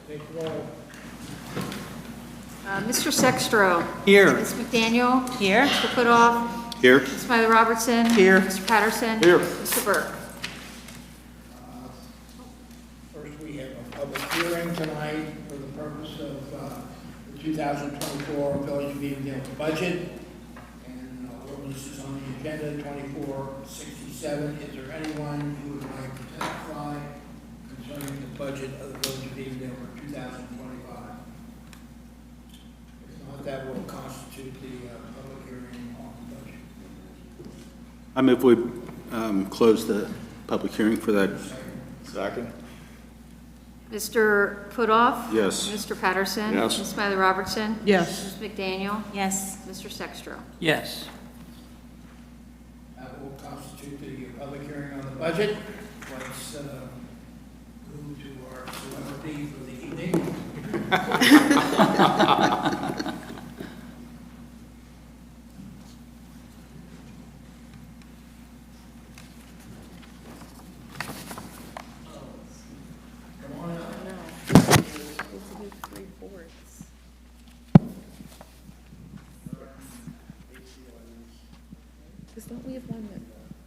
Take roll. Mr. Sextro. Here. Ms. McDaniel. Here. Mr. Putoff. Here. Ms. Smiley Robertson. Here. Mr. Patterson. Here. Mr. Burke. First, we have a public hearing tonight for the purpose of the 2024 Village of Evendale budget. And ordinance is on the agenda, 2467. Is there anyone who would like to testify concerning the budget of the Village of Evendale for 2025? If not, that will constitute the public hearing on the budget. I move we close the public hearing for that. Second. Mr. Putoff. Yes. Mr. Patterson. Yes. Ms. Smiley Robertson. Yes. Ms. McDaniel. Yes. Mr. Sextro. Yes. That will constitute the public hearing on the budget. Let's move to our celebrity for the evening. Come on up. Because don't we have one that,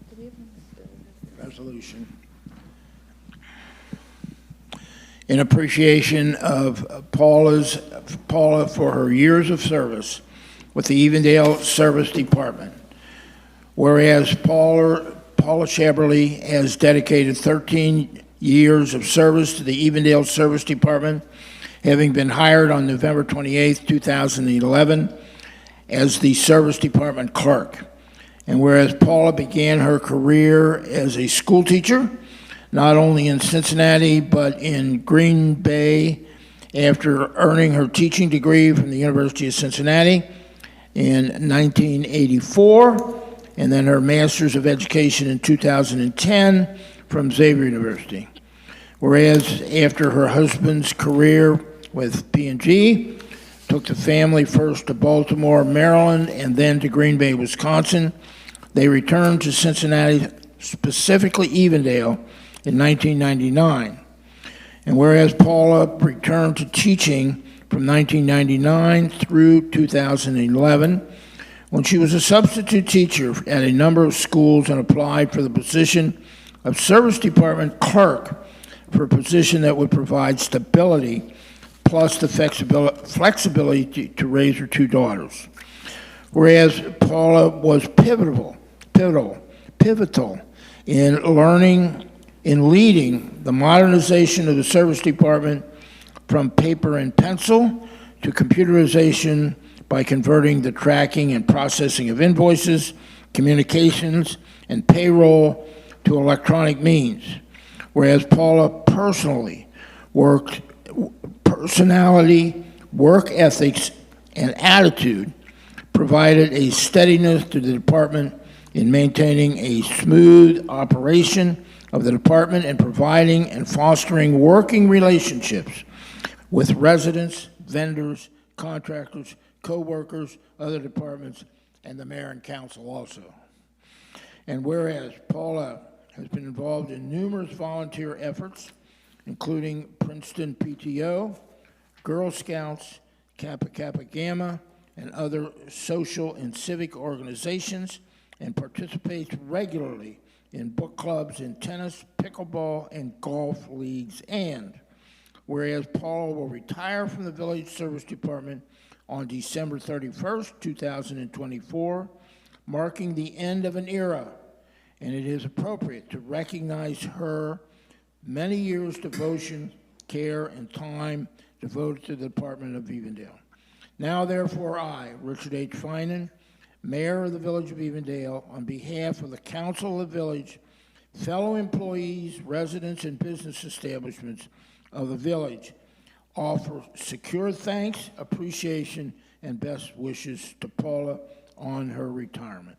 do we have one that still has the Resolution. In appreciation of Paula for her years of service with the Evendale Service Department. Whereas Paula Shaberly has dedicated 13 years of service to the Evendale Service Department, having been hired on November 28, 2011, as the Service Department clerk. And whereas Paula began her career as a school teacher, not only in Cincinnati, but in Green Bay, after earning her teaching degree from the University of Cincinnati in 1984, and then her Master's of Education in 2010 from Xavier University. Whereas after her husband's career with P&G, took the family first to Baltimore, Maryland, and then to Green Bay, Wisconsin, they returned to Cincinnati, specifically Evendale, in 1999. And whereas Paula returned to teaching from 1999 through 2011, when she was a substitute teacher at a number of schools and applied for the position of Service Department clerk, for a position that would provide stability plus the flexibility to raise her two daughters. Whereas Paula was pivotal in leading the modernization of the Service Department from paper and pencil to computerization by converting the tracking and processing of invoices, communications, and payroll to electronic means. Whereas Paula personality, work ethics, and attitude provided a steadiness to the department in maintaining a smooth operation of the department and providing and fostering working relationships with residents, vendors, contractors, co-workers, other departments, and the mayor and council also. And whereas Paula has been involved in numerous volunteer efforts, including Princeton PTO, Girl Scouts, Kappa Kappa Gamma, and other social and civic organizations, and participates regularly in book clubs in tennis, pickleball, and golf leagues. And whereas Paula will retire from the Village Service Department on December 31st, 2024, marking the end of an era, and it is appropriate to recognize her many years' devotion, care, and time devoted to the Department of Evendale. Now, therefore, I, Richard H. Finan, Mayor of the Village of Evendale, on behalf of the Council of the Village, fellow employees, residents, and business establishments of the Village, offer secure thanks, appreciation, and best wishes to Paula on her retirement.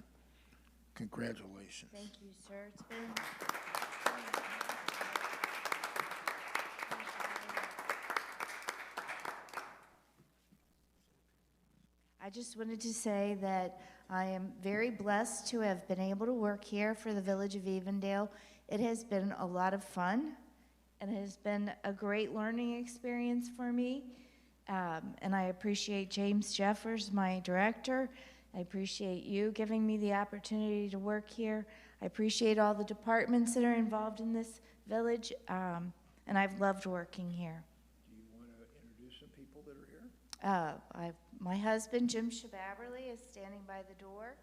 Congratulations. Thank you, sir. It's been... I just wanted to say that I am very blessed to have been able to work here for the Village of Evendale. It has been a lot of fun, and it has been a great learning experience for me. And I appreciate James Jeffers, my director. I appreciate you giving me the opportunity to work here. I appreciate all the departments that are involved in this village, and I've loved working here. Do you want to introduce some people that are here? My husband, Jim Shababerly, is standing by the door.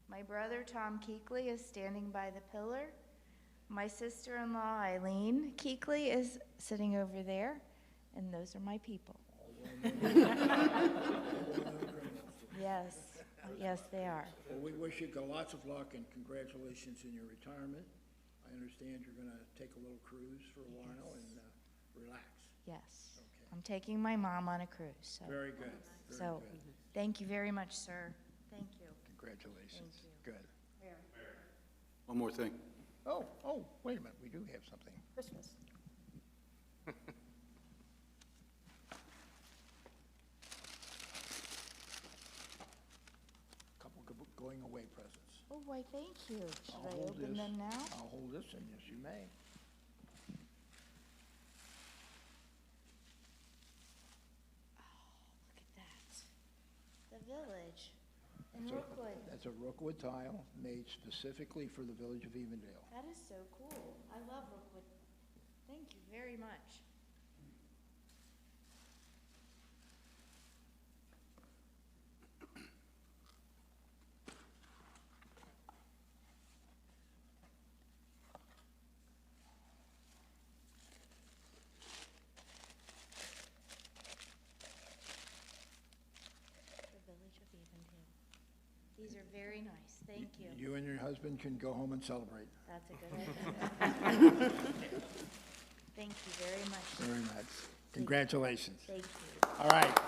My brother, Tom Keekley, is standing by the pillar. My sister-in-law, Eileen Keekley, is sitting over there, and those are my people. Yes, yes, they are. Well, we wish you lots of luck and congratulations in your retirement. I understand you're going to take a little cruise for a while and relax. Yes. Okay. I'm taking my mom on a cruise, so. Very good. Very So, good. thank you very much, sir. Thank you. Congratulations. Thank you. Good. One more thing. Oh, wait a minute. We do have something. Christmas. Couple going away presents. Oh, why, thank you. Should I'll I hold open this. them now? I'll hold this, and yes, you may. Look at that. The village in So, Rookwood. that's a Rookwood tile made specifically for the village of Evendale. That is so cool. I love Rookwood. Thank you very much. The village of Evendale. These are very nice. Thank you. You and your husband can go home and celebrate. That's a good idea. Thank you very much. Very much. Congratulations. Thank you. All right.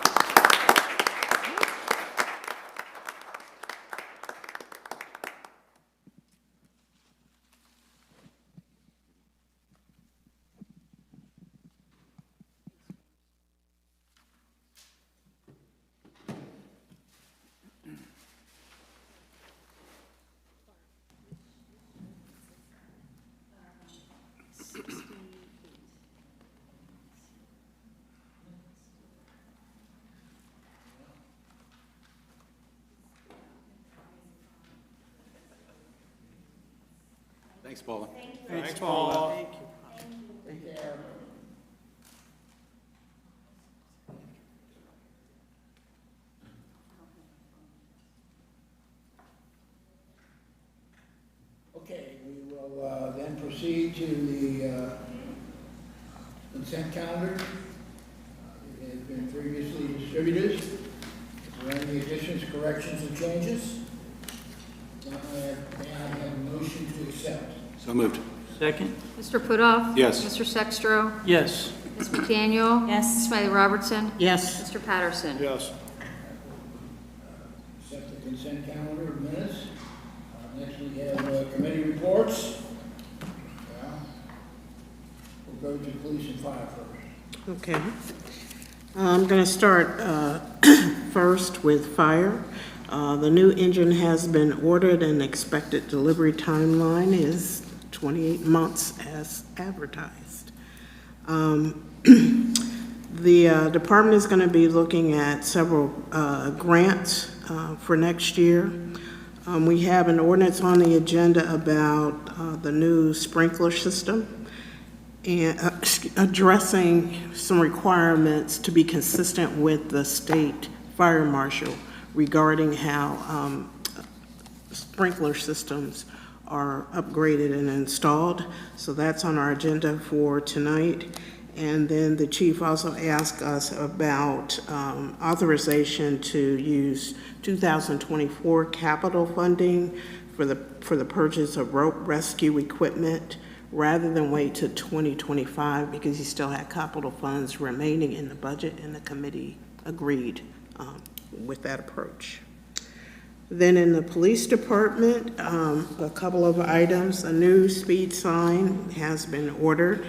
Thanks, Paula. Thanks, Paula. Okay, we will then proceed to the consent calendar. It has been previously distributed. Are there any additions, corrections, or changes? May I have a motion to accept? So moved. Second? Mr. Putoff? Yes. Mr. Sextro? Yes. Ms. McDaniel? Yes. Ms. Smiley Robertson? Yes. Mr. Patterson? Yes. Accept the consent calendar of minutes. Next we have committee reports. Yeah. We'll go to police and fire first. Okay. I'm going to start first with fire. The new engine has been ordered and expected delivery timeline is 28 months as advertised. The department is going to be looking at several grants for next year. We have an ordinance on the agenda about the new sprinkler system and addressing some requirements to be consistent with the state fire marshal regarding how sprinkler systems are upgraded and installed. So that's on our agenda for tonight. And then the chief also asked us about authorization to use 2024 capital funding for the purchase of rope rescue equipment rather than wait to 2025 because he still had capital funds remaining in the budget, and the committee agreed with that approach. Then in the police department, a couple of items. A new speed sign has been ordered.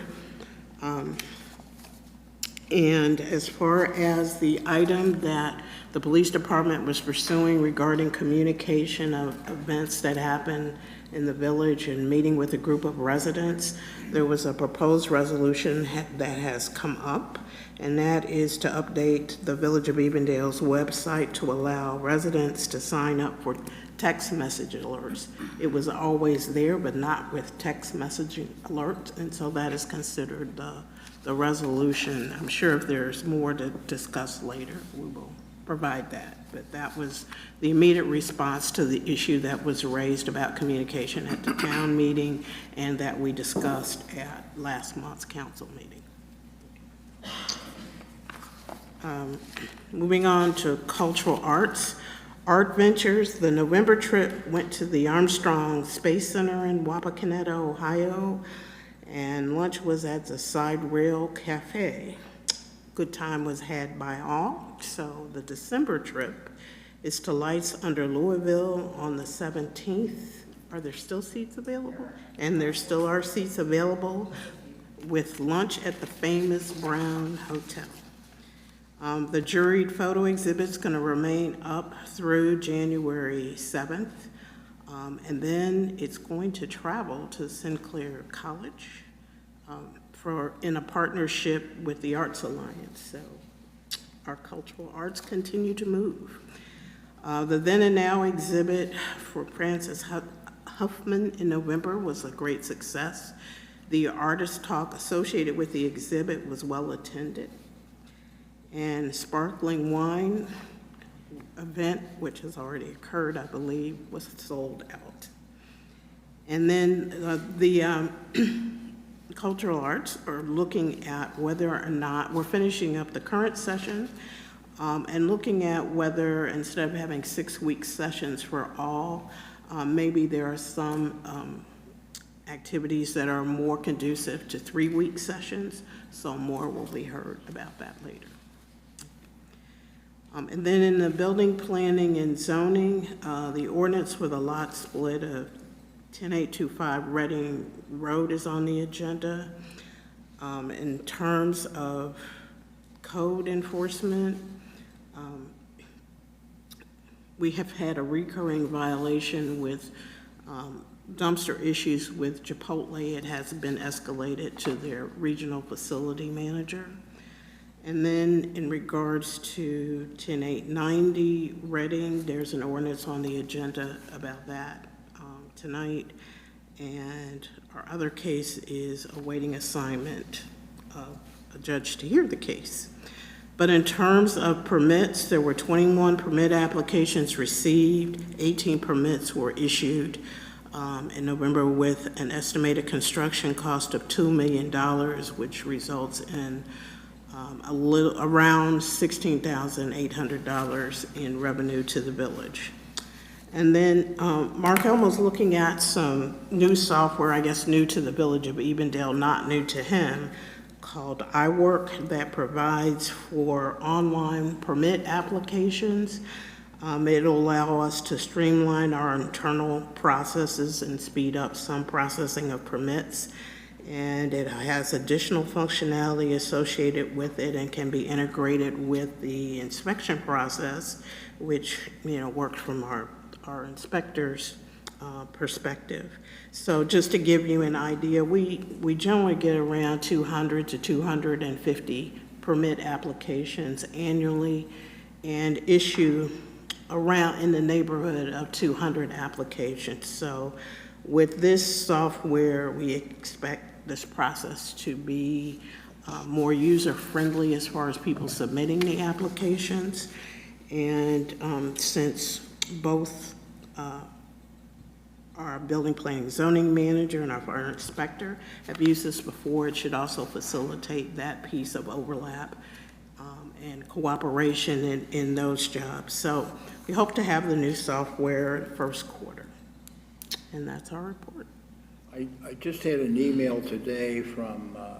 And as far as the item that the police department was pursuing regarding communication of events that happen in the village and meeting with a group of residents. There was a proposed resolution that has come up, and that is to update the Village of Evendale's website to allow residents to sign up for text message alerts. It was always there, but not with text messaging alerts, and so that is considered the resolution. I'm sure if there's more to discuss later, we will provide that. But that was the immediate response to the issue that was raised about communication at the town meeting and that we discussed at last month's council meeting. Moving on to cultural arts. Art Ventures, the November trip went to the Armstrong Space Center in Wapakoneta, Ohio, and lunch was at the Side Rail Cafe. Good time was had by all. So the December trip is to Lights Under Louisville on the 17th. Are there still seats available? And there still are seats available with lunch at the famous Brown Hotel. The juried photo exhibit's going to remain up through January 7th, and then it's going to travel to Sinclair College in a partnership with the Arts Alliance. So our cultural arts continue to move. The Then and Now exhibit for Francis Huffman in November was a great success. The artist talk associated with the exhibit was well attended. And sparkling wine event, which has already occurred, I believe, was sold out. And then the cultural arts are looking at whether or not, we're finishing up the current session and looking at whether instead of having 6-week sessions for all, maybe there are some activities that are more conducive to 3-week sessions, so more will be heard about that later. And then in the building planning and zoning, the ordinance for the lot split of 10825 Reading Road is on the agenda. In terms of code enforcement, we have had a recurring violation with dumpster issues with Chipotle. It has been escalated to their regional facility manager. And then in regards to 10890 Reading, there's an ordinance on the agenda about that tonight. And our other case is awaiting assignment of a judge to hear the case. But in terms of permits, there were 21 permit applications received, 18 permits were issued in November with an estimated construction cost of $2 million, which results in around $16,800 in revenue to the village. And then Mark Elmo's looking at some new software, I guess new to the Village of Evendale, not new to him, called iWork that provides for online permit applications. It'll allow us to streamline our internal processes and speed up some processing of permits. And it has additional functionality associated with it and can be integrated with the inspection process, which, you know, works from our inspector's perspective. So just to give you an idea, we generally get around 200 to 250 permit applications annually and issue around in the neighborhood of 200 applications. So with this software, we expect this process to be more user-friendly as far as people submitting the applications. And since both our building planning zoning manager and our inspector have used this before, it should also facilitate that piece of overlap and cooperation in those jobs. So we hope to have the new software in the first quarter. And that's our report. I just had an email today from the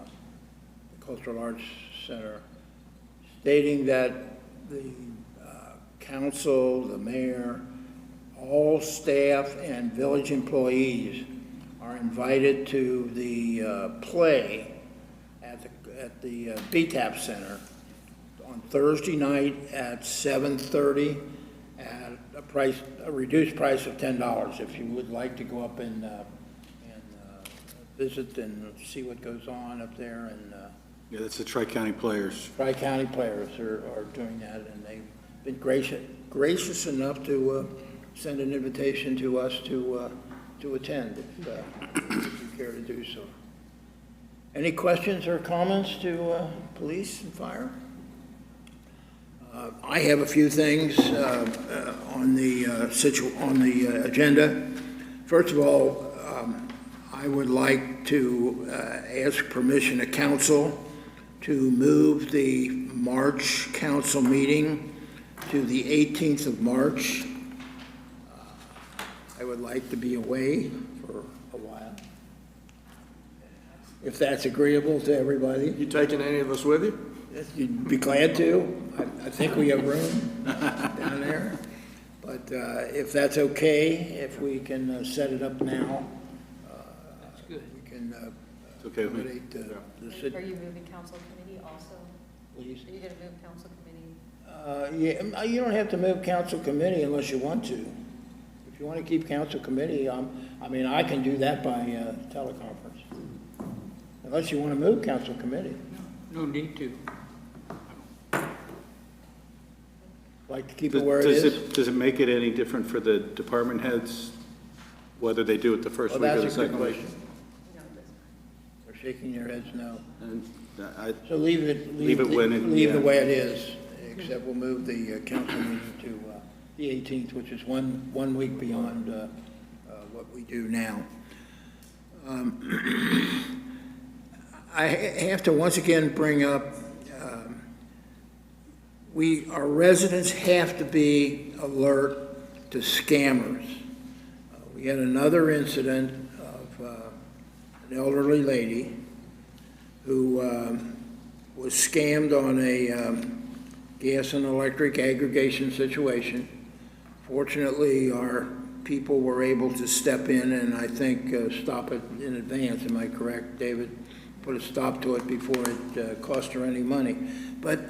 Cultural Arts Center stating that the council, the mayor, all staff and village employees are invited to the play at the BTAP Center on Thursday night at 7:30 at a reduced price of $10. If you would like to go up and visit and see what goes on up there, and Yeah, that's the Tri-County Players. Tri-County Players are doing that, and they've been gracious enough to send an invitation to us to attend, if you care to do so. Any questions or comments to police and fire? I have a few things on the agenda. First of all, I would like to ask permission of council to move the March council meeting to the 18th of March. I would like to be away for a while, if that's agreeable to everybody. You taking any of us with you? You'd be glad to. I think we have room down there. But if that's okay, if we can set it up now, we can It's okay with me. accommodate the Are city. you moving council committee also? Please. Are you gonna move council committee? Yeah, you don't have to move council committee unless you want to. If you want to keep council committee, I mean, I can do that by teleconference. Unless you want to move council committee. No need to. Like to keep it where it is. Does it make it any different for the department heads, whether they do it the first Well, week or the that's a good second week? question. They're shaking their heads no. And So leave it the way it is, except we'll move the council meeting to the 18th, which is one week beyond what we do now. I have to once again bring up, our residents have to be alert to scammers. We had another incident of an elderly lady who was scammed on a gas and electric aggregation situation. Fortunately, our people were able to step in and I think stop it in advance. Am I correct, David? Put a stop to it before it cost her any money. But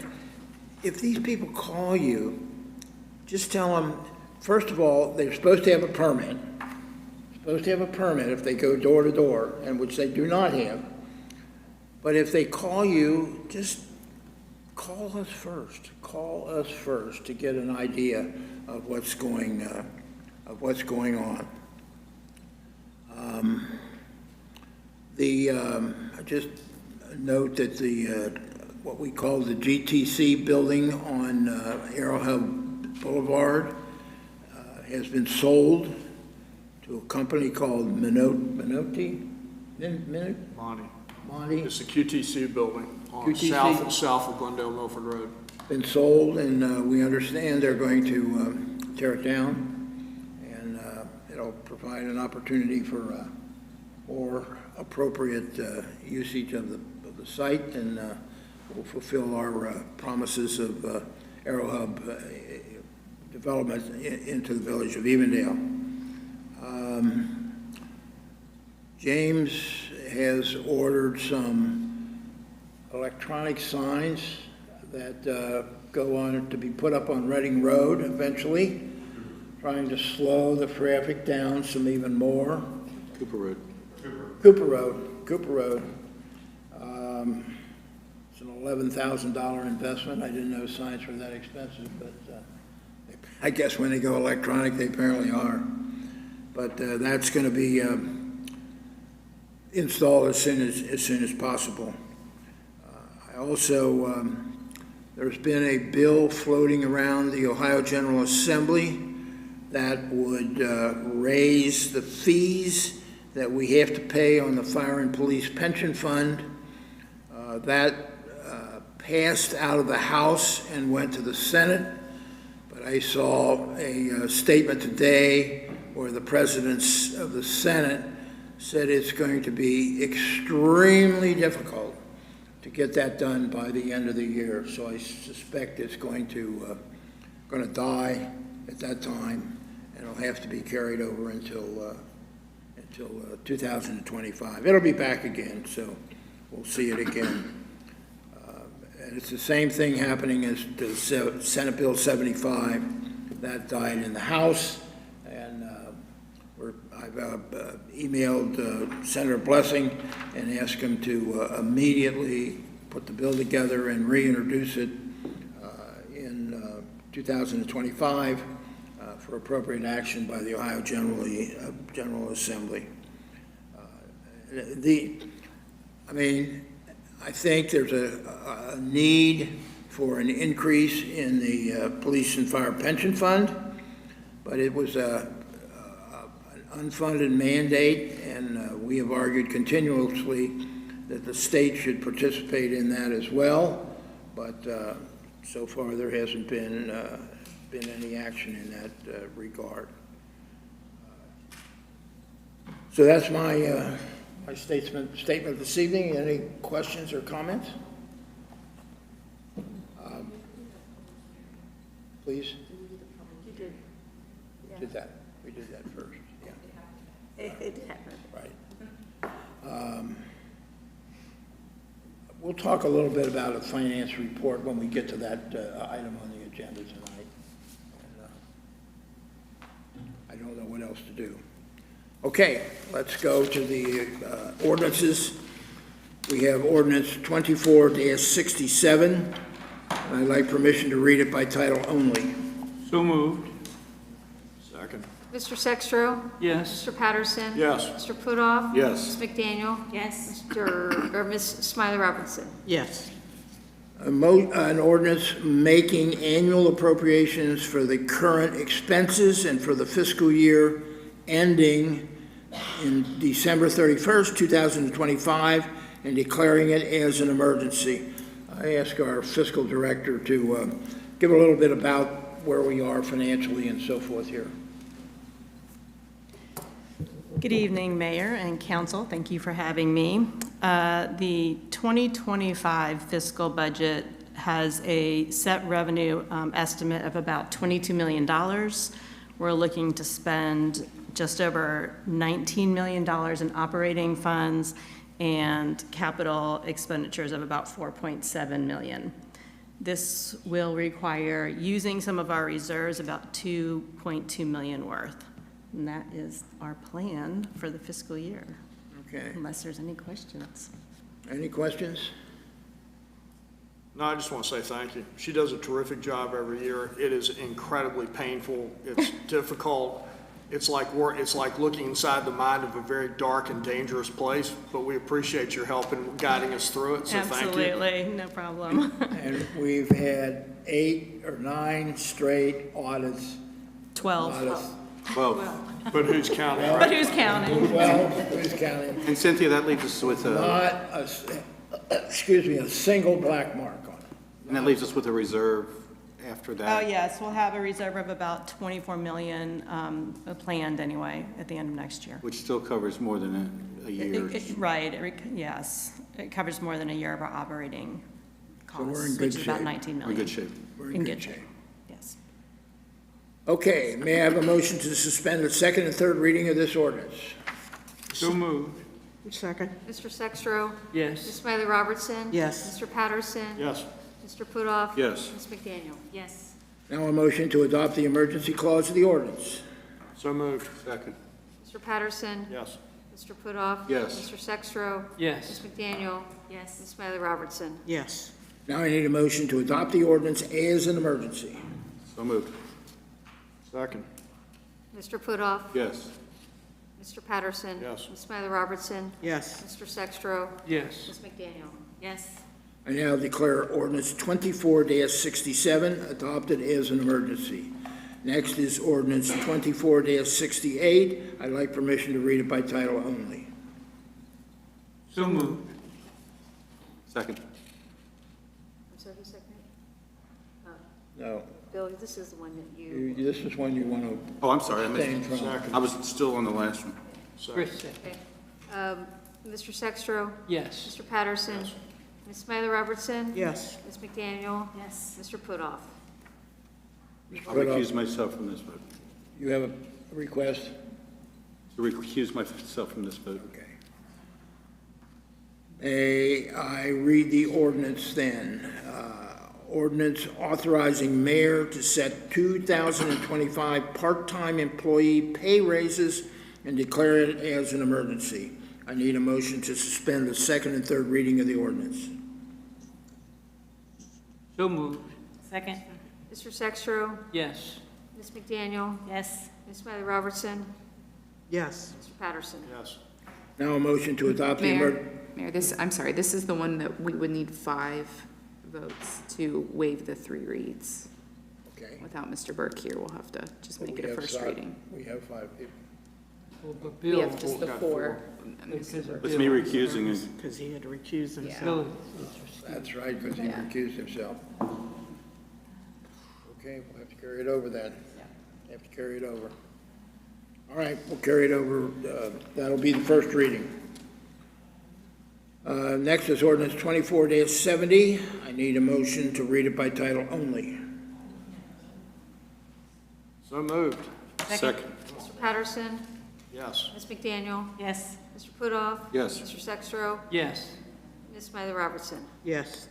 if these people call you, just tell them, first of all, they're supposed to have a permit. Supposed to have a permit if they go door to door, and which they do not have. But if they call you, just call us first. Call us first to get an idea of what's going on. I just note that what we call the GTC building on Arrowhead Boulevard has been sold to a company called Monty. Monty. It's the QTC building on QTC? south of Glendale Milford Road. Been sold, and we understand they're going to tear it down, and it'll provide an opportunity for more appropriate usage of the site, and will fulfill our promises of Arrowhub development into the village of Evendale. James has ordered some electronic signs that go on to be put up on Reading Road eventually, trying to slow the traffic down some even more. Cooper Road. Cooper Road. It's an $11,000 investment. I didn't know signs were that expensive, but I guess when they go electronic, they apparently are. But that's going to be installed as soon as possible. I also, there's been a bill floating around the Ohio General Assembly that would raise the fees that we have to pay on the Fire and Police Pension Fund. That passed out of the House and went to the Senate, but I saw a statement today where the president of the Senate said it's going to be extremely difficult to get that done by the end of the year. So I suspect it's going to die at that time, and it'll have to be carried over until 2025. It'll be back again, so we'll see it again. And it's the same thing happening as the Senate Bill 75, that died in the House, and I've emailed Senator Blessing and asked him to immediately put the bill together and reintroduce it in 2025 for appropriate action by the Ohio General Assembly. I think there's a need for an increase in the police and fire pension fund, but it was an unfunded mandate, and we have argued continuously that the state should participate in that as well, but so far there hasn't been any action in that regard. So that's my my statement this evening. Any questions or comments? Please? You did. Did that. We did that first, yeah. It happened. Right. We'll talk a little bit about a finance report when we get to that item on the agenda tonight. And, I don't know what else to do. Okay, let's go to the ordinances. We have ordinance 24-67. I'd like permission to read it by title only. So moved. Second. Mr. Sextro. Yes. Mr. Patterson. Yes. Mr. Putoff. Yes. Ms. McDaniel. Yes. Ms. Smiley Robertson. Yes. An ordinance making annual appropriations for the current expenses and for the fiscal year ending in December 31st, 2025, and declaring it as an emergency. I ask our fiscal director to give a little bit about where we are financially and so forth here. Good evening, Mayor and Council. Thank you for having me. The 2025 fiscal budget has a set revenue estimate of about $22 million. We're looking to spend just over $19 million in operating funds and capital expenditures of about $4.7 million. This will require using some of our reserves, about $2.2 million worth. And that is our plan for the fiscal year, Okay. unless there's any questions. Any questions? No, I just want to say thank you. She does a terrific job every year. It is incredibly painful. It's difficult. It's like looking inside the mind of a very dark and dangerous place, but we appreciate your help in guiding us through it, so thank you. Absolutely, no problem. And we've had 8 or 9 straight audits. 12, Well, But who's counting, but right? who's counting? 12, who's counting? and Cynthia, that leaves us with Not a single black mark on it. and that leaves us with a reserve after Oh, that. yes, we'll have a reserve of about 24 million planned anyway at the end of next year. Which still covers more than a year. Right, yes. It covers more than a year of our operating we're in costs, good which is about shape. 19 We're in million. good shape. We're in good shape. Yes. Okay, may I have a motion to suspend the second and third reading of this ordinance? So moved. Second. Mr. Sextro. Ms. Yes. Smiley Robertson. Yes. Mr. Patterson. Yes. Mr. Putoff. Yes. Ms. McDaniel. Yes. Now a motion to adopt the emergency clause of the ordinance. So moved. Second. Mr. Patterson. Yes. Mr. Putoff. Yes. Mr. Sextro. Yes. Ms. McDaniel. Yes. Ms. Smiley Robertson. Yes. Now I need a motion to adopt the ordinance as an emergency. So moved. Second. Mr. Putoff. Yes. Mr. Patterson. Yes. Ms. Smiley Robertson. Yes. Mr. Sextro. Yes. Ms. McDaniel. Yes. I now declare ordinance 24-67 adopted as an emergency. Next is ordinance 24-68. I'd like permission to read it by title only. So moved. Second. I'm sorry, who's second? No, Bill, this is the one that you. this is one you want to Oh, I'm sorry, I abstain missed from. Second. I was still on the last one. Second. Okay. Mr. Sextro. Yes. Mr. Patterson. Ms. Smiley Robertson. Yes. Ms. McDaniel. Yes. Mr. Putoff. I'll recuse myself from this vote. You have a request? To recuse myself from this vote. Okay. May I read the ordinance then? ordinance authorizing mayor to set 2025 part-time employee pay raises and declare it as an emergency. I need a motion to suspend the second and third reading of the ordinance. So moved. Second. Mr. Sextro. Yes. Ms. McDaniel. Yes. Ms. Smiley Robertson. Yes. Mr. Patterson. Yes. Now a motion to adopt the Mayor, I'm sorry, this is the one that we would need 5 votes to waive the 3 reads. Okay. Without Mr. Burke here, we'll have to just make We it a have first five- reading. We have 5 people. Well, but We Bill, have just the 4. because of With me Bill. recusing it. Because he had to recuse himself. Bill, That's right, because he Yeah. recused himself. Okay, we'll have to carry it over then. Have to carry it over. All right, we'll carry it over. That'll be the first reading. Next is ordinance 24-70. I need a motion to read it by title only. So moved. Second. Mr. Patterson. Yes. Ms. McDaniel. Yes. Mr. Putoff. Yes. Mr. Sextro. yes. Ms. Smiley Robertson. Yes.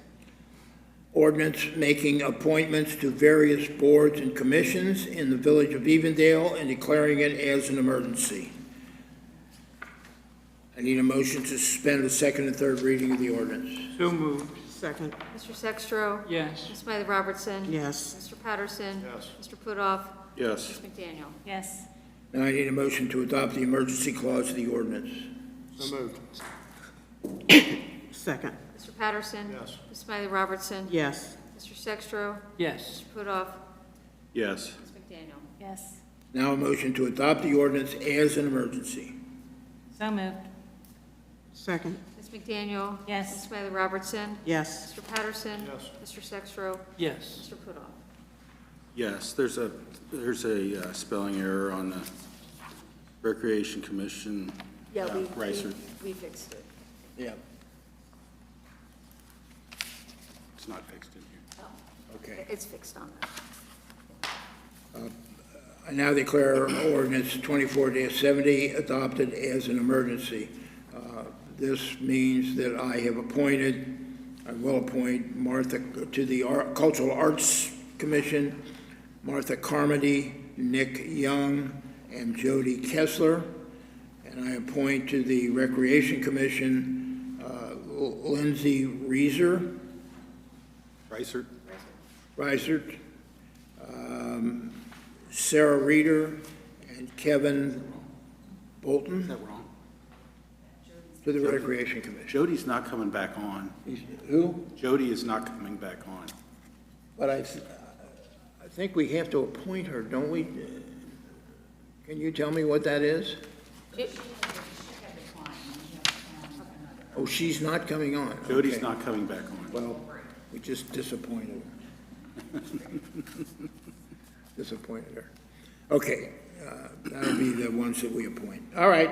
Ordinance making appointments to various boards and commissions in the village of Evendale and declaring it as an emergency. I need a motion to suspend the second and third reading of the ordinance. So moved. Second. Mr. Sextro. Yes. Ms. Smiley Robertson. Yes. Mr. Patterson. Yes. Mr. Putoff. Yes. Ms. McDaniel. Yes. Now I need a motion to adopt the emergency clause of the ordinance. So moved. Second. Mr. Patterson. Yes. Ms. Smiley Robertson. Yes. Mr. Sextro. Yes. Mr. Putoff. Yes. Ms. McDaniel. Yes. Now a motion to adopt the ordinance as an emergency. So moved. Second. Ms. McDaniel. Yes. Ms. Smiley Robertson. Yes. Mr. Patterson. Yes. Mr. Sextro. Yes. Mr. Putoff. Yes, there's a spelling error on the Recreation Commission. Yeah, Ricer. we fixed it. Yeah. It's not fixed in here. Okay. It's fixed on that. I now declare ordinance 24-70 adopted as an emergency. This means that I will appoint Martha to the Cultural Arts Commission, Martha Carmody, Nick Young, and Jody Kessler. And I appoint to the Recreation Commission, Lindsay Reiser, Sarah Reeder, and Kevin Bolton Is that wrong? to the Recreation Commission. Jody's not coming back on. Who? Jody is not coming back on. But I think we have to appoint her, don't we? Can you tell me what that is? Oh, she's not coming on. Jody's Okay. not coming back on. Well, we just disappointed her. Disappointed her. Okay, that'll be the ones that we appoint. All right,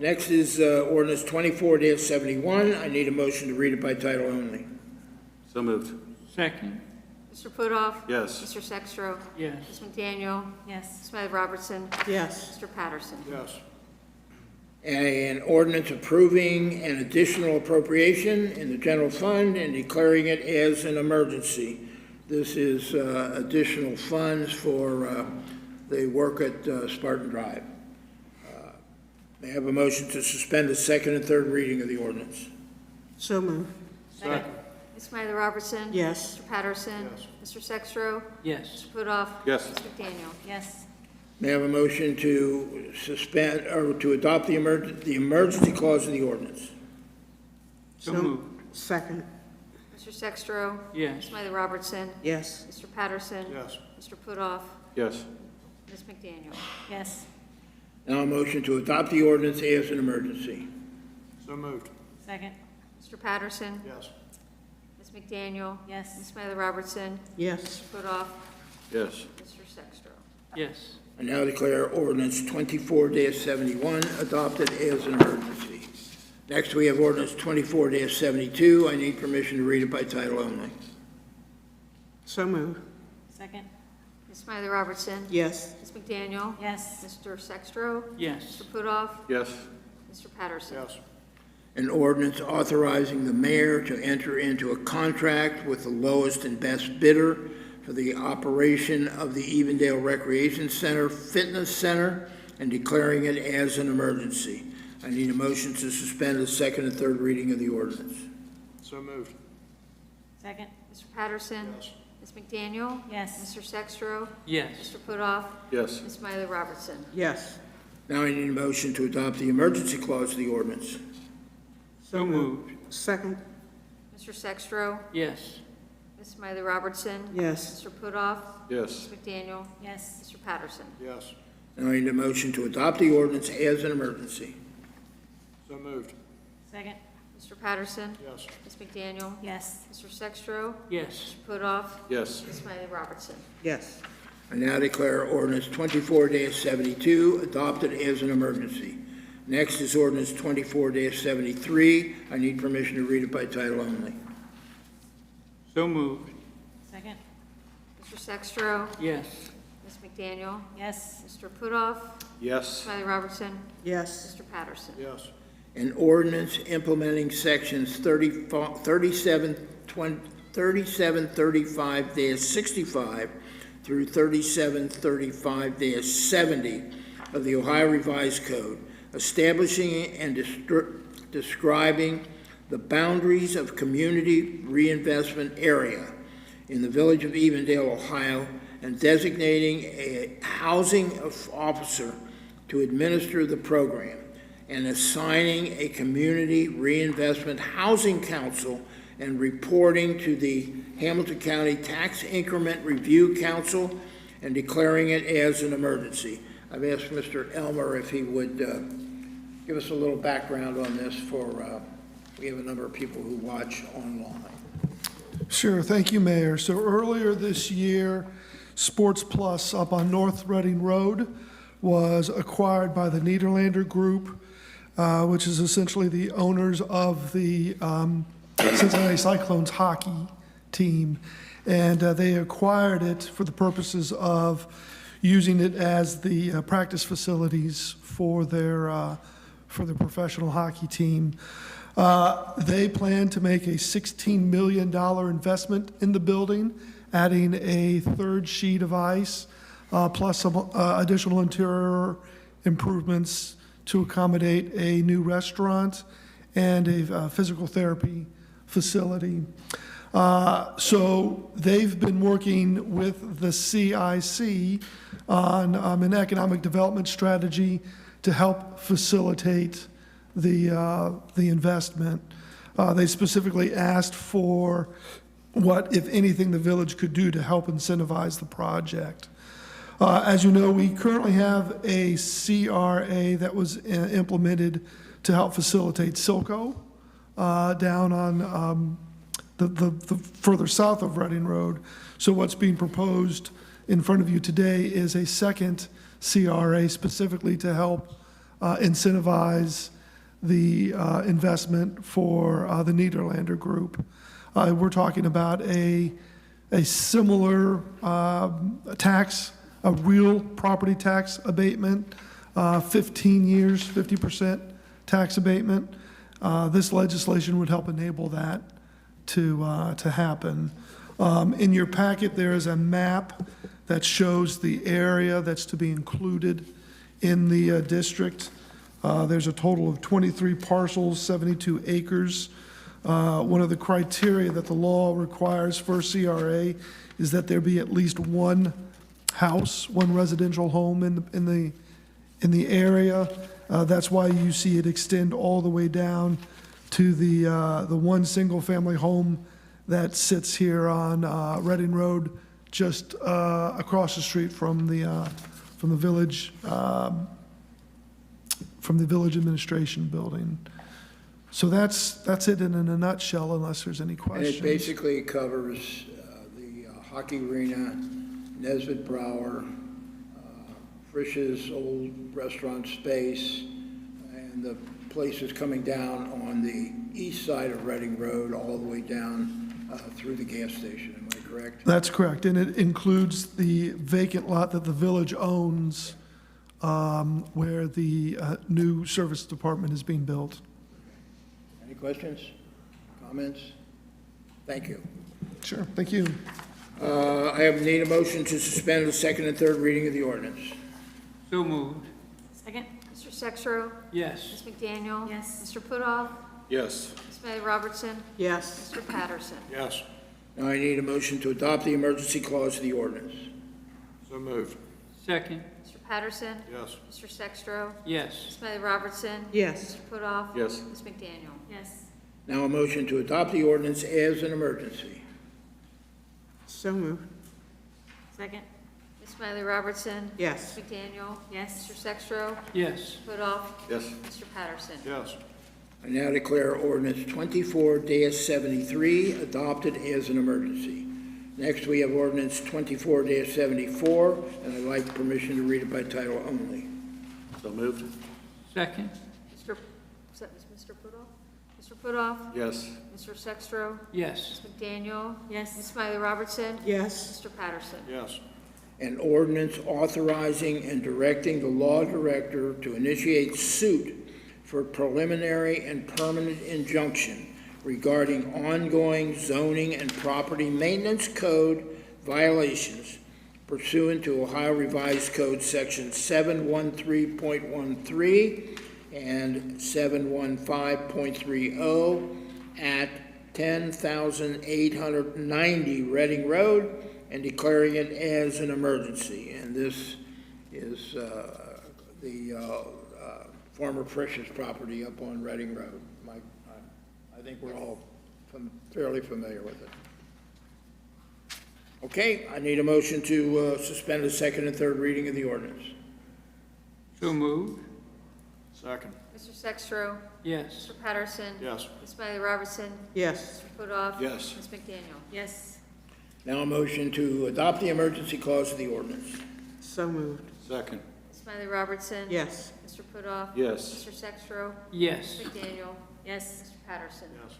next is ordinance 24-71. I need a motion to read it by title only. So moved. Second. Mr. Putoff. Yes. Mr. Sextro. Yes. Ms. McDaniel. Yes. Ms. Smiley Robertson. Yes. Mr. Patterson. Yes. An ordinance approving an additional appropriation in the general fund and declaring it as an emergency. This is additional funds for the work at Spartan Drive. May I have a motion to suspend the second and third reading of the ordinance? So moved. Second. Ms. Smiley Robertson. Yes. Mr. Patterson. Yes. Mr. Sextro. Yes. Mr. Putoff. Yes. Ms. McDaniel. Yes. May I have a motion to suspend, or to adopt the emergency clause of the ordinance? So moved. Second. Mr. Sextro. Yes. Ms. Smiley Robertson. Yes. Mr. Patterson. Yes. Mr. Putoff. Yes. Ms. McDaniel. Yes. Now a motion to adopt the ordinance as an emergency. So moved. Second. Mr. Patterson. Yes. Ms. McDaniel. Yes. Ms. Smiley Robertson. Yes. Mr. Putoff. Yes. Mr. Sextro. Yes. I now declare ordinance 24-71 adopted as an emergency. Next, we have ordinance 24-72. I need permission to read it by title only. So moved. Second. Ms. Smiley Robertson. Yes. Ms. McDaniel. Yes. Mr. Sextro. Yes. Mr. Putoff. Yes. Mr. Patterson. Yes. An ordinance authorizing the mayor to enter into a contract with the lowest and best bidder for the operation of the Evendale Recreation Center Fitness Center and declaring it as an emergency. I need a motion to suspend the second and third reading of the ordinance. So moved. Second. Mr. Patterson? Yes. Ms. McDaniel? Yes. Mr. Sextro? Yes. Mr. Putoff? Yes. Ms. Smiley Robertson? Yes. Now I need a motion to adopt the emergency clause of the ordinance. So moved. Second. Mr. Sextro? Yes. Ms. Smiley Robertson? Yes. Mr. Putoff? Yes. Ms. McDaniel? Yes. Mr. Patterson? Yes. Now I need a motion to adopt the ordinance as an emergency. So moved. Second. Mr. Patterson? Yes. Ms. McDaniel? Yes. Mr. Sextro? Yes. Mr. Putoff? Yes. Ms. Smiley Robertson? Yes. I now declare ordinance 24-72 adopted as an emergency. Next is ordinance 24-73. I need permission to read it by title only. So moved. Second. Mr. Sextro? Yes. Ms. McDaniel? Yes. Mr. Putoff? Yes. Smiley Robertson? Yes. Mr. Patterson? Yes. An ordinance implementing sections 3735-65 through 3735-70 of the Ohio Revised Code, establishing and describing the boundaries of community reinvestment area in the village of Evendale, Ohio, and designating a housing officer to administer the program, and assigning a community reinvestment housing council and reporting to the Hamilton County Tax Increment Review Council and declaring it as an emergency. I've asked Mr. Elmer if he would give us a little background on this we have a number of people who watch online. Sure, thank you, Mayor. So earlier this year, Sports Plus up on North Reading Road was acquired by the Nederlander Group, which is essentially the owners of the Cincinnati Cyclones hockey team. And they acquired it for the purposes of using it as the practice facilities for their professional hockey team. They plan to make a $16 million investment in the building, adding a third sheet of ice, plus some additional interior improvements to accommodate a new restaurant and a physical therapy facility. So they've been working with the CIC on an economic development strategy to help facilitate the investment. They specifically asked for what, if anything, the village could do to help incentivize the project. As you know, we currently have a CRA that was implemented to help facilitate Silco down on the further south of Reading Road. So what's being proposed in front of you today is a second CRA specifically to help incentivize the investment for the Nederlander Group. We're talking about a similar tax, a real property tax abatement, 15 years, 50% tax abatement. This legislation would help enable that to happen. In your packet, there is a map that shows the area that's to be included in the district. There's a total of 23 parcels, 72 acres. One of the criteria that the law requires for CRA is that there be at least one house, one residential home in the area. That's why you see it extend all the way down to the one single-family home that sits here on Reading Road, just across the street from the village. From the village administration building. So that's it in a nutshell, unless there's any And questions. it basically covers the hockey arena, Nesbitt Brower, Frisch's old restaurant space, and the places coming down on the east side of Reading Road all the way down through the gas station. Am I correct? That's correct, and it includes the vacant lot that the village owns, where the new service department is being built. Any questions, comments? Thank you. Sure, thank you. Need a motion to suspend the second and third reading of the ordinance. So moved. Second? Mr. Sextro. Yes. Ms. McDaniel. Yes. Mr. Putoff. Yes. Ms. Smiley Robertson. Yes. Mr. Patterson. Yes. Now I need a motion to adopt the emergency clause of the ordinance. So moved. Second. Mr. Patterson. Yes. Mr. Sextro. Yes. Ms. Smiley Robertson. Yes. Mr. Putoff. Yes. Ms. McDaniel. Yes. Now a motion to adopt the ordinance as an emergency. So moved. Second? Ms. Smiley Robertson. Yes. Ms. McDaniel. Yes. Mr. Sextro. Yes. Putoff. Yes. Mr. Patterson. Yes. I now declare ordinance 24-73 adopted as an emergency. Next, we have ordinance 24-74, and I'd like permission to read it by title only. So moved. Mr. Second. Is that Mr. Putoff? Mr. Putoff. Yes. Mr. Sextro. Yes. Ms. McDaniel. Yes. Ms. Smiley Robertson. Yes. Mr. Patterson. Yes. An ordinance authorizing and directing the law director to initiate suit for preliminary and permanent injunction regarding ongoing zoning and property maintenance code violations pursuant to Ohio Revised Code Section 713.13 and 715.30 at 10,890 Reading Road and declaring it as an emergency. And this is the former Frisch's property up on Reading Road. I think we're all fairly familiar with it. Okay, I need a motion to suspend the second and third reading of the ordinance. So moved. Second. Mr. Sextro. Yes. Mr. Patterson. Yes. Ms. Smiley Robertson. Yes. Mr. Putoff. Yes. Ms. McDaniel. Yes. Now a motion to adopt the emergency clause of the ordinance. So moved. Second. Ms. Smiley Robertson. Yes. Mr. Putoff. Yes. Mr. Sextro. Yes. Ms. McDaniel. Yes. Mr. Patterson. Yes.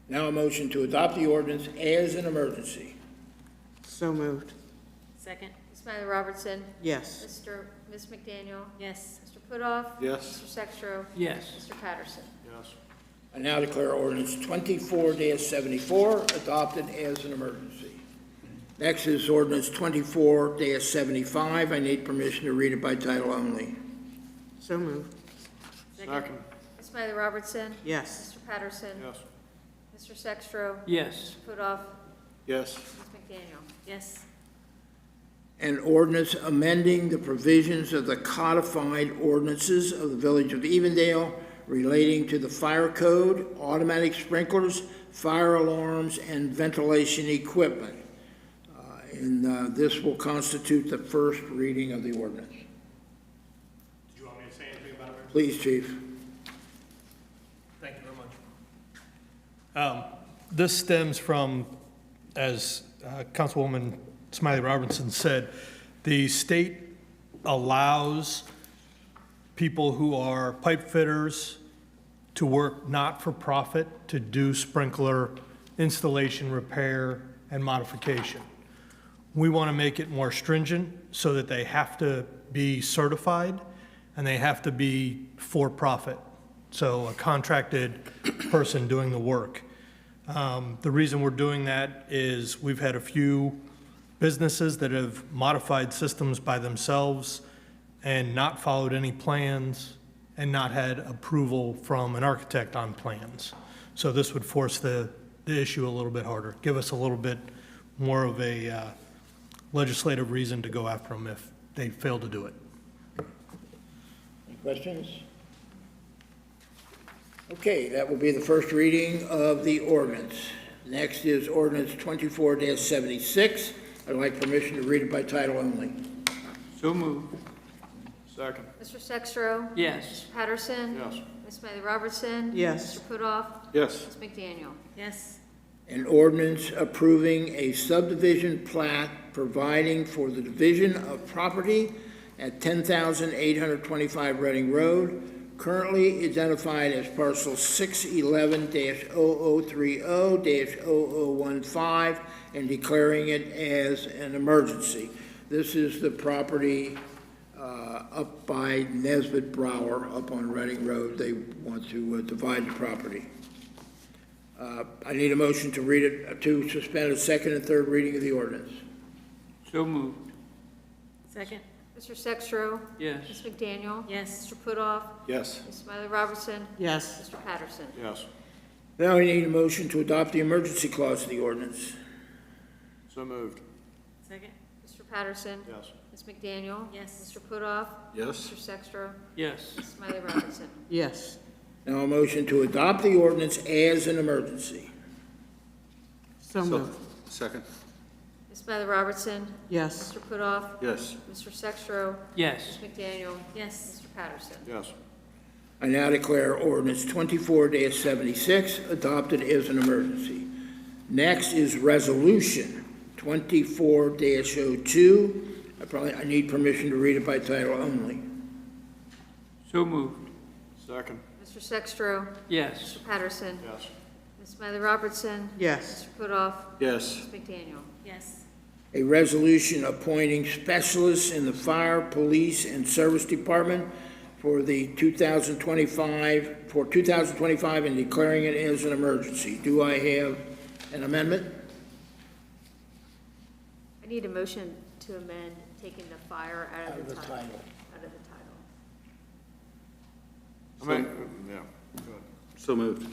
Now a motion to adopt the ordinance as an emergency. So moved. Second? Ms. Smiley Robertson. Yes. Ms. McDaniel. Yes. Mr. Putoff. Yes. Mr. Sextro. Yes. Mr. Patterson. Yes. I now declare ordinance 24-74 adopted as an emergency. Next is ordinance 24-75. I need permission to read it by title only. So moved. Second. Ms. Smiley Robertson. Yes. Mr. Patterson. Yes. Mr. Sextro. Yes. Mr. Putoff. Yes. Ms. McDaniel. Yes. An ordinance amending the provisions of the codified ordinances of the Village of Evendale relating to the fire code, automatic sprinklers, fire alarms, and ventilation equipment. This will constitute the first reading of the ordinance. Do you want me to say anything about it? Please, Chief. Thank you very much. This stems from, as Councilwoman Smiley Robertson said, the state allows people who are pipe fitters to work not for profit to do sprinkler installation, repair, and modification. We want to make it more stringent so that they have to be certified and they have to be for profit. So a contracted person doing the work. The reason we're doing that is we've had a few businesses that have modified systems by themselves and not followed any plans and not had approval from an architect on plans. So this would force the issue a little bit harder, give us a little bit more of a legislative reason to go after them if they fail to do it. Any questions? Okay, that will be the first reading of the ordinance. Next is ordinance 24-76. I'd like permission to read it by title only. So moved. Second. Mr. Sextro. Yes. Mr. Patterson. Yes. Ms. Smiley Robertson. Yes. Mr. Putoff. Yes. Ms. McDaniel. Yes. An ordinance approving a subdivision plat providing for the division of property at 10,825 Reading Road, currently identified as parcel 611-0030-0015, and declaring it as an emergency. This is the property up by Nesbitt Brower, up on Reading Road. They want to divide the property. I need a motion to read it, to suspend a second and third reading of the ordinance. So moved. Second. Mr. Sextro. Yes. Ms. McDaniel. Yes. Mr. Putoff. Yes. Ms. Smiley Robertson. Yes. Mr. Patterson. Yes. Now I need a motion to adopt the emergency clause of the ordinance. So moved. Second. Mr. Patterson. Yes. Ms. McDaniel. Yes. Mr. Putoff. Yes. Mr. Sextro. Yes. Ms. Smiley Robertson. Yes. Now a motion to adopt the ordinance as an emergency. So moved. Second. Ms. Smiley Robertson. Yes. Mr. Putoff. Yes. Mr. Sextro. Yes. Ms. McDaniel. Yes. Mr. Patterson. Yes. I now declare ordinance 24-76 adopted as an emergency. Next is resolution 24-02. I need permission to read it by title only. So moved. Second. Mr. Sextro. Yes. Mr. Patterson. Yes. Ms. Smiley Robertson. Yes. Mr. Putoff. Yes. Ms. McDaniel. Yes. A resolution appointing specialists in the fire, police, and service department for the 2025 and declaring it as an emergency. Do I have an amendment? I need a motion to amend taking the fire out of the title. Out of the title. I mean, yeah, go ahead. So moved.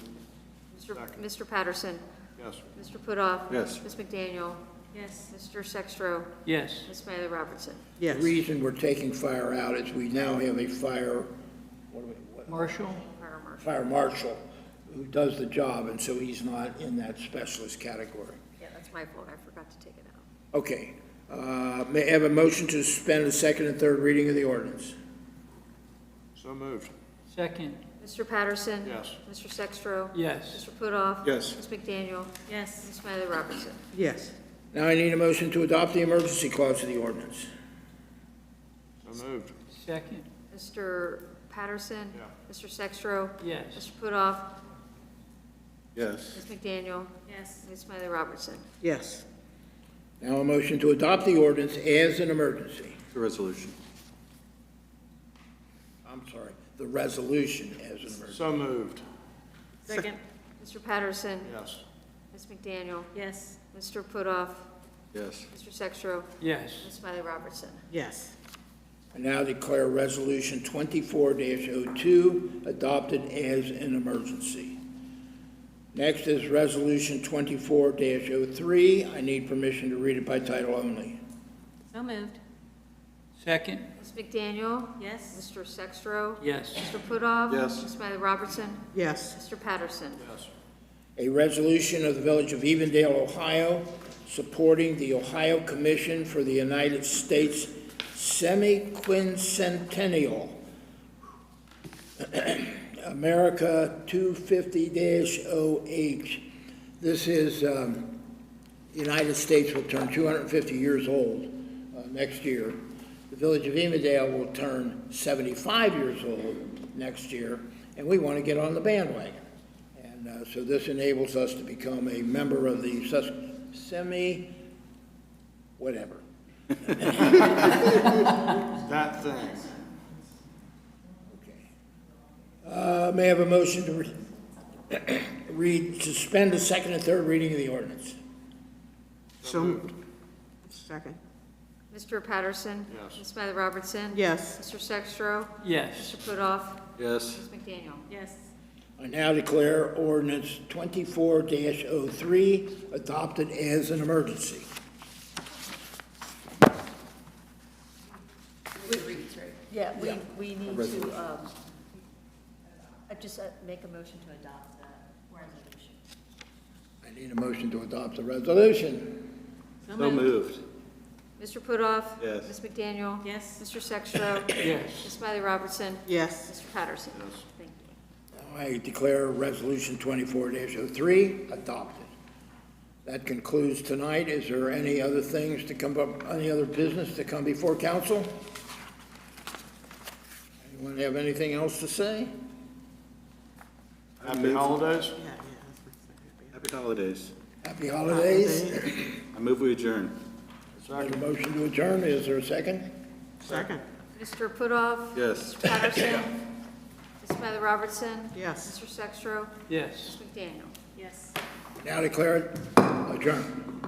Mr. Patterson. Yes. Mr. Putoff. Yes. Ms. McDaniel. Yes. Mr. Sextro. Yes. Ms. Smiley Robertson. The Yes. reason we're taking fire out is we now have a fire Marshall? Fire marshal. fire marshal who does the job, and so he's not in that specialist category. Yeah, that's my fault. I forgot to take it out. Okay. May I have a motion to suspend the second and third reading of the ordinance? So moved. Second. Mr. Patterson. Yes. Mr. Sextro. Yes. Mr. Putoff. Yes. Ms. McDaniel. Yes. Ms. Smiley Robertson. Yes. Now I need a motion to adopt the emergency clause of the ordinance. So moved. Second. Mr. Patterson. Yeah. Mr. Sextro. Yes. Mr. Putoff. Yes. Ms. McDaniel. Yes. Ms. Smiley Robertson. Yes. Now a motion to adopt the ordinance as an emergency. The resolution. I'm sorry, the resolution as an emergency. So moved. Second. Mr. Patterson. Yes. Ms. McDaniel. Yes. Mr. Putoff. Yes. Mr. Sextro. Yes. Ms. Smiley Robertson. Yes. I now declare resolution 24-02 adopted as an emergency. Next is resolution 24-03. I need permission to read it by title only. So moved. Second. Ms. McDaniel. Yes. Mr. Sextro. Yes. Mr. Putoff. Yes. Ms. Smiley Robertson. Yes. Mr. Patterson. Yes. A resolution of the Village of Evendale, Ohio, supporting the Ohio Commission for the United States Semi-Quincentennial America 250-OH. This is, the United States will turn 250 years old next year. The Village of Evendale will turn 75 years old next year, and we want to get on the bandwagon. And so this enables us to become a member of the whatever. That thing. Okay. May I have a motion to suspend the second and third reading of the ordinance? So moved. Second. Mr. Patterson. Yes. Ms. Smiley Robertson. Yes. Mr. Sextro. Yes. Mr. Putoff. Yes. Ms. McDaniel. Yes. I now declare ordinance 24-03 adopted as an emergency. Yeah, we need to, just make a motion to adopt the resolution. I need a motion to adopt the resolution. So moved. Mr. Putoff. Yes. Ms. McDaniel. Yes. Mr. Sextro. Yes. Ms. Smiley Robertson. Yes. Mr. Patterson. Yes. Thank you. Now I declare resolution 24-03 adopted. That concludes tonight. Is there any other things to come up, any other business to come before council? Anyone have anything else to say? Happy holidays. Happy holidays. Happy holidays. I move we adjourn. There's a motion to adjourn. Is there a second? Second. Mr. Putoff. Yes. Mr. Patterson. Ms. Smiley Robertson. Yes. Mr. Sextro. Yes. Ms. McDaniel. Yes. Now declared adjourned.